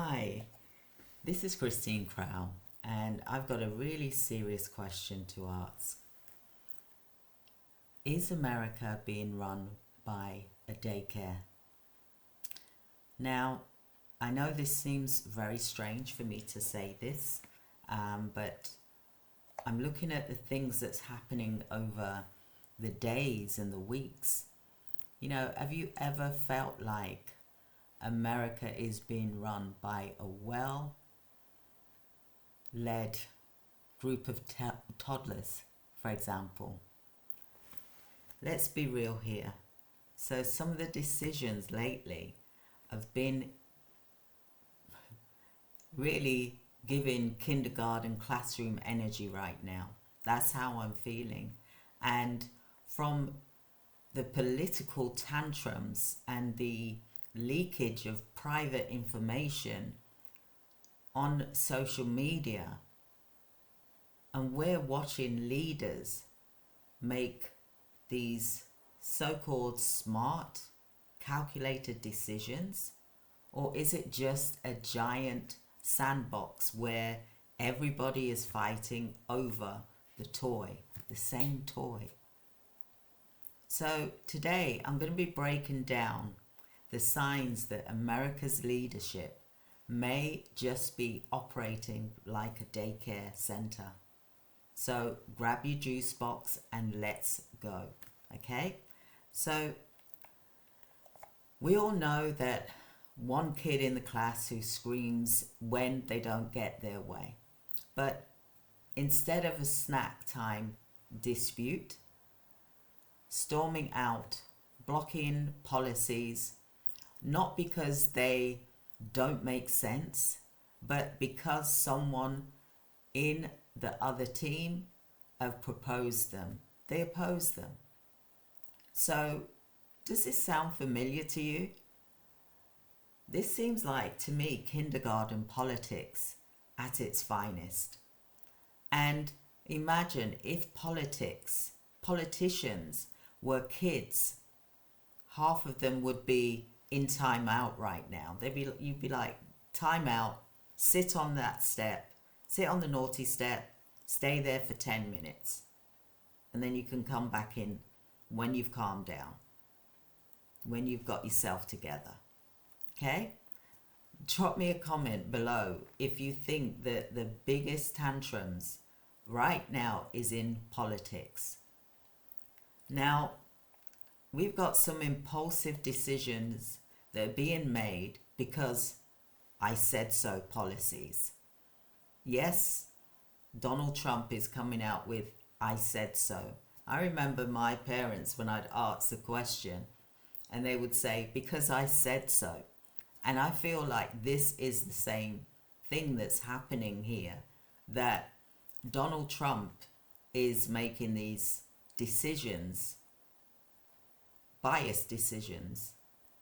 Hi, this is Christine Crow, and I've got a really serious question to ask. Is America being run by a daycare? Now, I know this seems very strange for me to say this, but I'm looking at the things that's happening over the days and the weeks. Have you ever felt like America is being run by a well-led group of toddlers, for example? Let's be real here. So some of the decisions lately have been really giving kindergarten classroom energy right now. That's how I'm feeling. And from the political tantrums and the leakage of private information on social media, and we're watching leaders make these so-called smart, calculated decisions, or is it just a giant sandbox where everybody is fighting over the same toy? So today I'm going to be breaking down the signs that America's leadership may just be operating like a daycare center. So grab your juice box and let's go, okay? So we all know that one kid in the class who screams when they don't get their way. But instead of a snack time dispute, storming out, blocking policies, not because they don't make sense, but because someone in the other team have proposed them. They oppose them. So, does this sound familiar to you? This seems like, to me, kindergarten politics at its finest. And imagine if politicians were kids, half of them would be in time out right now. You'd be like, time out, sit on that step, sit on the naughty step, stay there for 10 minutes. And then you can come back in when you've calmed down, when you've got yourself together. Okay? Drop me a comment below if you think that the biggest tantrums right now is in politics. Now, we've got some impulsive decisions that are being made because I said so policies. Yes, Donald Trump is coming out with I said so. I remember my parents when I'd ask the question and they would say, because I said so. And I feel like this is the same thing that's happening here, that Donald Trump is making these decisions, biased decisions,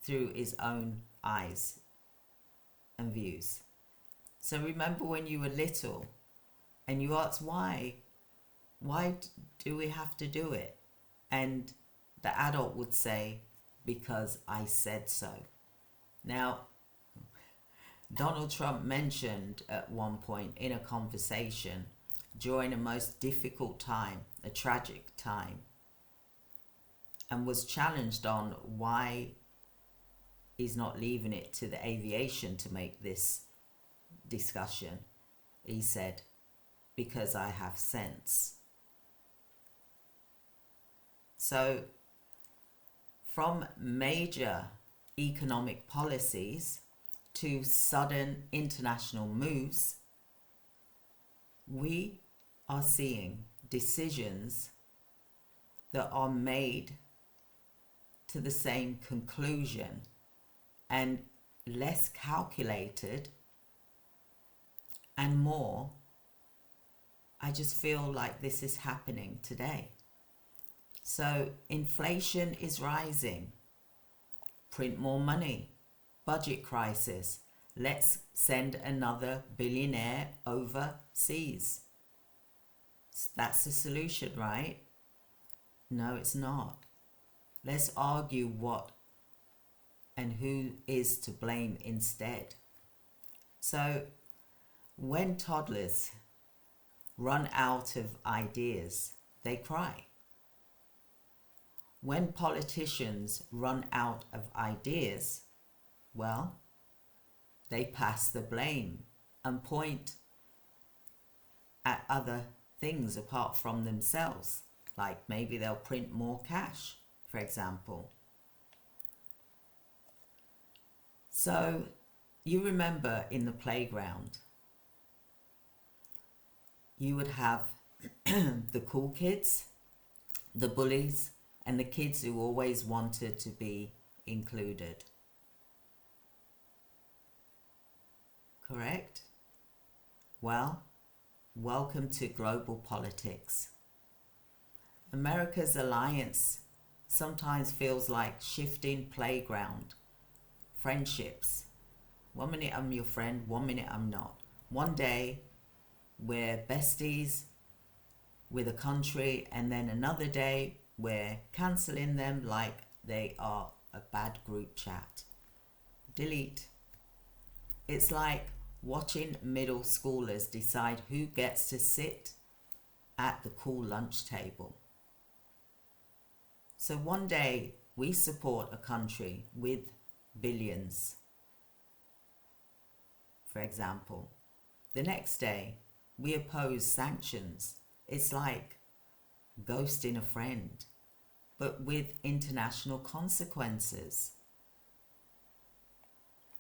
through his own eyes and views. So remember when you were little and you asked why do we have to do it? And the adult would say, because I said so. Now, Donald Trump mentioned at one point in a conversation during a most difficult time, a tragic time, and was challenged on why he's not leaving it to the aviation to make this discussion. He said, because I have sense. So, from major economic policies to sudden international moves, we are seeing decisions that are made to the same conclusion and less calculated and more. I just feel like this is happening today. So inflation is rising. Print more money. Budget crisis. Let's send another billionaire overseas. That's the solution, right? No, it's not. Let's argue what and who is to blame instead. So when toddlers run out of ideas, they cry. When politicians run out of ideas, well, they pass the blame and point at other things apart from themselves. Like maybe they'll print more cash, for example. So you remember in the playground, you would have the cool kids, the bullies, and the kids who always wanted to be included. Correct? Well, welcome to global politics. America's alliance sometimes feels like shifting playground, friendships. 1 minute I'm your friend, 1 minute I'm not. One day we're besties with a country, and then another day we're cancelling them like they are a bad group chat. Delete. It's like watching middle schoolers decide who gets to sit at the cool lunch table. So one day we support a country with billions, for example. The next day we oppose sanctions. It's like ghosting a friend, but with international consequences.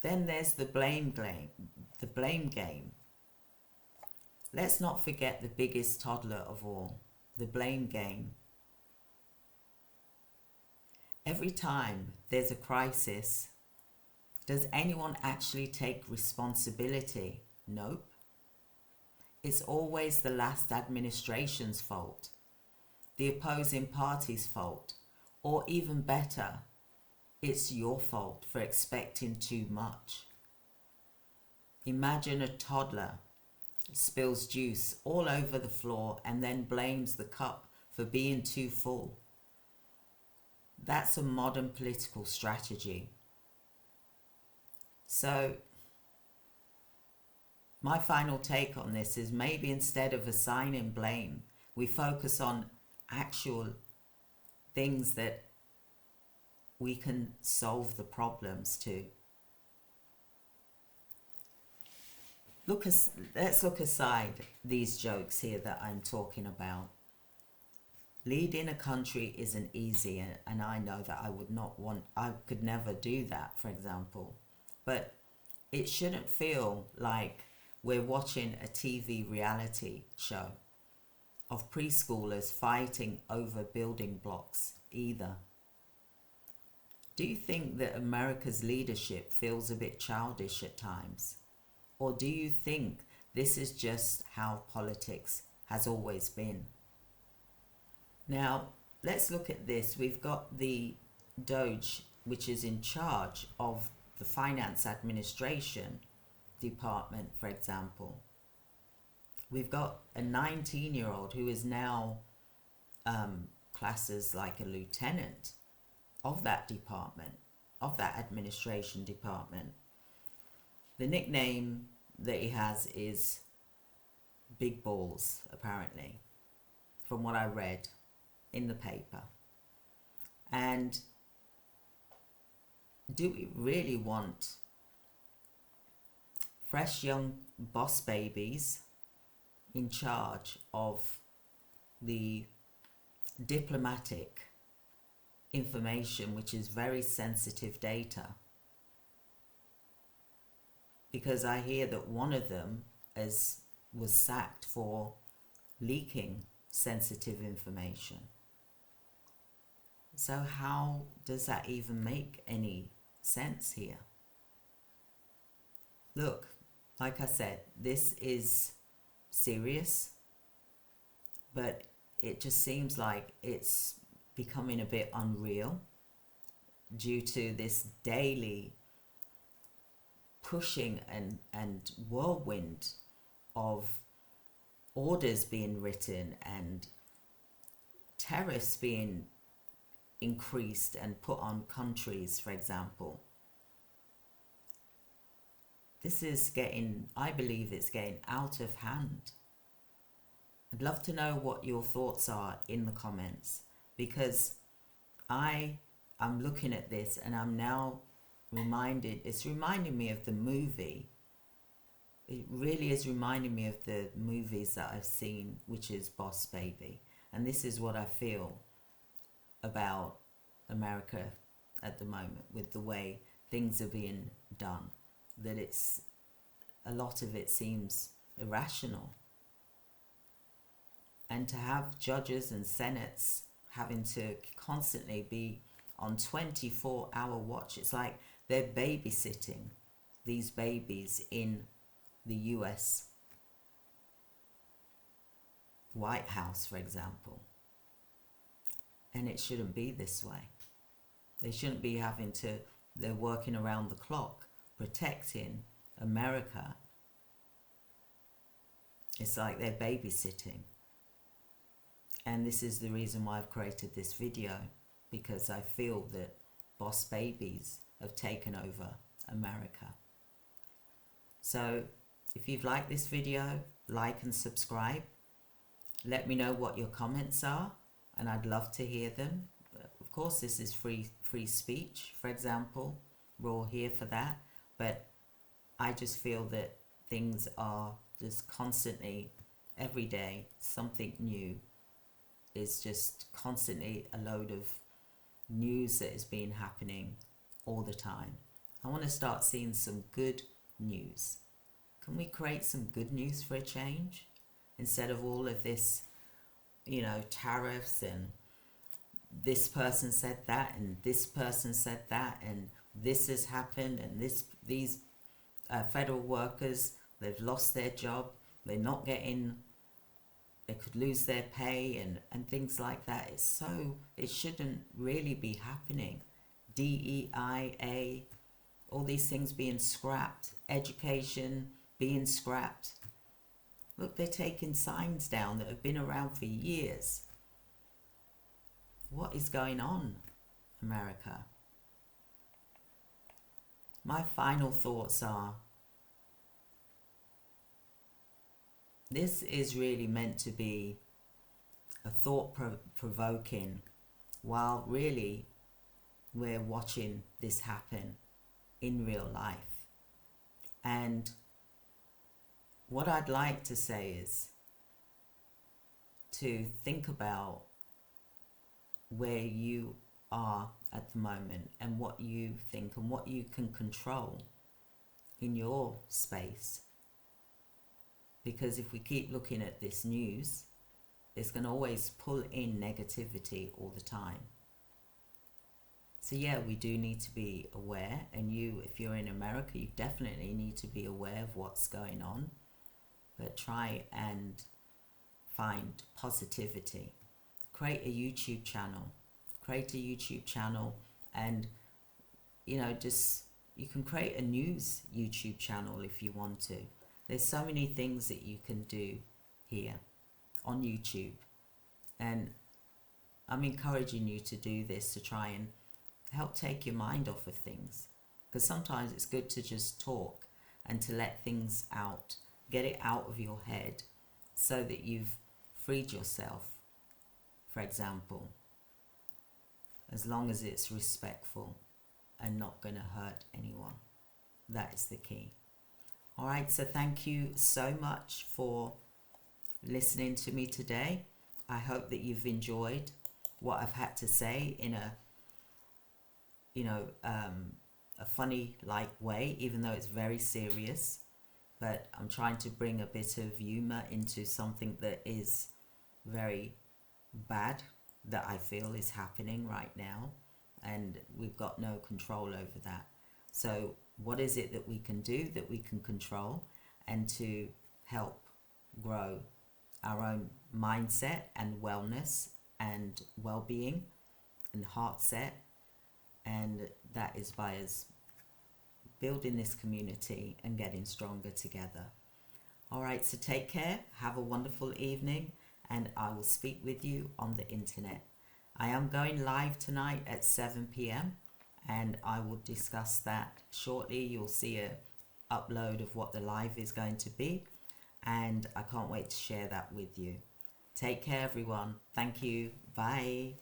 Then there's the blame game. The blame game. Let's not forget the biggest toddler of all, the blame game. Every time there's a crisis, does anyone actually take responsibility? Nope. It's always the last administration's fault, the opposing party's fault, or even better, it's your fault for expecting too much. Imagine a toddler spills juice all over the floor and then blames the cup for being too full. That's a modern political strategy. So, my final take on this is maybe instead of assigning blame, we focus on actual things that we can solve the problems to. Let's look aside these jokes here that I'm talking about. Leading a country isn't easy, and I know that I could never do that, for example. But it shouldn't feel like we're watching a TV reality show of preschoolers fighting over building blocks either. Do you think that America's leadership feels a bit childish at times? Or do you think this is just how politics has always been? Now, let's look at this. We've got the Doge, which is in charge of the finance administration department, for example. We've got a 19-year-old who is now classed as like a lieutenant of that department, of that administration department. The nickname that he has is Big Balls, apparently, from what I read in the paper. And do we really want fresh young boss babies in charge of the diplomatic information, which is very sensitive data? Because I hear that one of them was sacked for leaking sensitive information. So how does that even make any sense here? Look, like I said, this is serious, but it just seems like it's becoming a bit unreal due to this daily pushing and whirlwind of orders being written and tariffs being increased and put on countries, for example. this is getting, I believe it's getting out of hand. I'd love to know what your thoughts are in the comments, because I'm looking at this and I'm now reminded, it's reminding me of the movie. It really is reminding me of the movies that I've seen, which is Boss Baby. And this is what I feel about America at the moment, with the way things are being done. That it's, a lot of it seems irrational. And to have judges and senates having to constantly be on 24-hour watch, it's like they're babysitting these babies in the US White House, for example. And it shouldn't be this way. They shouldn't be having to, they're working around the clock protecting America. It's like they're babysitting. And this is the reason why I've created this video, because I feel that boss babies have taken over America. So if you've liked this video, like and subscribe. Let me know what your comments are, and I'd love to hear them. Of course, this is free speech, for example. We're all here for that. But I just feel that things are just constantly, every day, something new. Is just constantly a load of news that is being happening all the time. I want to start seeing some good news. Can we create some good news for a change? Instead of all of this, tariffs and this person said that and this person said that and this has happened and these federal workers, they've lost their job, they're not getting, they could lose their pay and things like that. It shouldn't really be happening. DEIA, all these things being scrapped, education being scrapped. Look, they're taking signs down that have been around for years. What is going on, America? My final thoughts are, this is really meant to be a thought-provoking, while really we're watching this happen in real life. And what I'd like to say is to think about where you are at the moment and what you think and what you can control in your space. Because if we keep looking at this news, it's going to always pull in negativity all the time. So yeah, we do need to be aware, and if you're in America, you definitely need to be aware of what's going on, but try and find positivity. Create a YouTube channel. And you can create a news YouTube channel if you want to. There's so many things that you can do here on YouTube, and I'm encouraging you to do this to try and help take your mind off of things, because sometimes it's good to just talk and to let things out, get it out of your head so that you've freed yourself, for example, as long as it's respectful and not going to hurt anyone. That is the key. All right, so thank you so much for listening to me today. I hope that you've enjoyed what I've had to say in a funny way, even though it's very serious. But I'm trying to bring a bit of humor into something that is very bad, that I feel is happening right now, and we've got no control over that. So what is it that we can do, that we can control, and to help grow our own mindset and wellness and well-being and heart set? And that is by us building this community and getting stronger together. All right, so take care, have a wonderful evening, and I will speak with you on the internet. I am going live tonight at 7 p.m. and I will discuss that shortly. You'll see upload of what the live is going to be, and I can't wait to share that with you. Take care, everyone. Thank you. Bye.